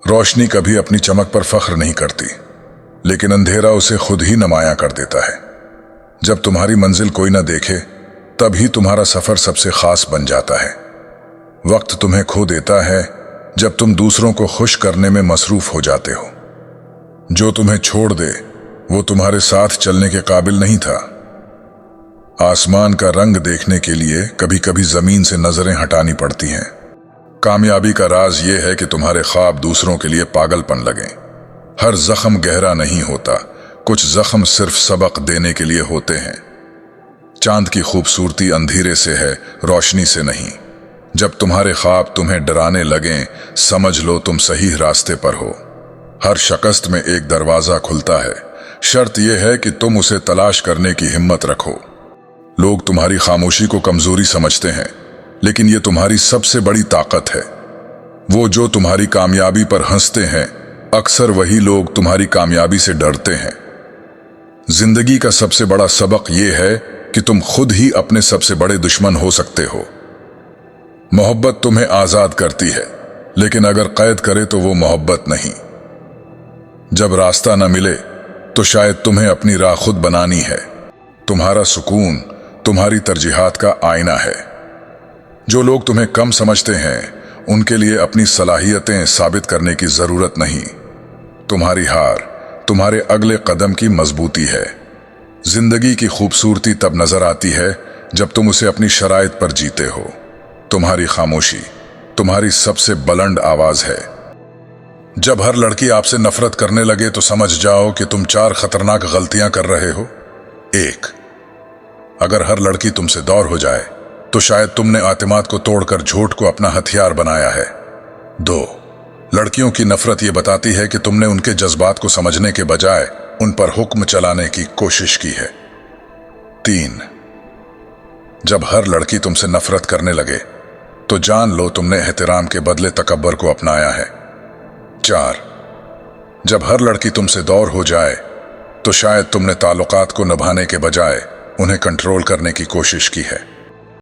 रोशनी कभी अपनी चमक पर फख्र नहीं करती, लेकिन अंधेरा उसे खुद ही नुमायां कर देता है। जब तुम्हारी मंजिल कोई ना देखे, तभी तुम्हारा सफर सबसे खास बन जाता है। वक्त तुम्हें खो देता है जब तुम दूसरों को खुश करने में मसरूफ हो जाते हो। जो तुम्हें छोड़ दे वो तुम्हारे साथ चलने के काबिल नहीं था। आसमान का रंग देखने के लिए कभी कभी जमीन से नजरें हटानी पड़ती हैं। कामयाबी का राज ये है कि तुम्हारे ख्वाब दूसरों के लिए पागलपन लगें। हर जख्म गहरा नहीं होता, कुछ जख्म सिर्फ सबक देने के लिए होते हैं। चांद की खूबसूरती अंधेरे से है, रोशनी से नहीं। जब तुम्हारे ख्वाब तुम्हें डराने लगें, समझ लो तुम सही रास्ते पर हो। हर शिकस्त में एक दरवाजा खुलता है, शर्त यह है कि तुम उसे तलाश करने की हिम्मत रखो। लोग तुम्हारी खामोशी को कमजोरी समझते हैं, लेकिन यह तुम्हारी सबसे बड़ी ताकत है। वो जो तुम्हारी कामयाबी पर हंसते हैं, अक्सर वही लोग तुम्हारी कामयाबी से डरते हैं। जिंदगी का सबसे बड़ा सबक यह है कि तुम खुद ही अपने सबसे बड़े दुश्मन हो सकते हो। मोहब्बत तुम्हें आजाद करती है, लेकिन अगर कैद करे तो वो मोहब्बत नहीं। जब रास्ता न मिले तो शायद तुम्हें अपनी राह खुद बनानी है। तुम्हारा सुकून तुम्हारी तरजीहात का आईना है। जो लोग तुम्हें कम समझते हैं, उनके लिए अपनी सलाहियतें साबित करने की जरूरत नहीं। तुम्हारी हार तुम्हारे अगले कदम की मजबूती है। जिंदगी की खूबसूरती तब नजर आती है जब तुम उसे अपनी शराइत पर जीते हो। तुम्हारी खामोशी तुम्हारी सबसे बुलंद आवाज है। जब हर लड़की आपसे नफरत करने लगे तो समझ जाओ कि तुम 4 खतरनाक गलतियां कर रहे हो। 1, अगर हर लड़की तुमसे दौर हो जाए तो शायद तुमने आतिमाद को तोड़कर झूठ को अपना हथियार बनाया है। 2, लड़कियों की नफरत ये बताती है कि तुमने उनके जज्बात को समझने के बजाय उन पर हुक्म चलाने की कोशिश की है। 3, जब हर लड़की तुमसे नफरत करने लगे तो जान लो तुमने एहतराम के बदले तकब्बर को अपनाया है। 4, जब हर लड़की तुमसे दौर हो जाए तो शायद तुमने ताल्लुकात को निभाने के बजाय उन्हें कंट्रोल करने की कोशिश की है।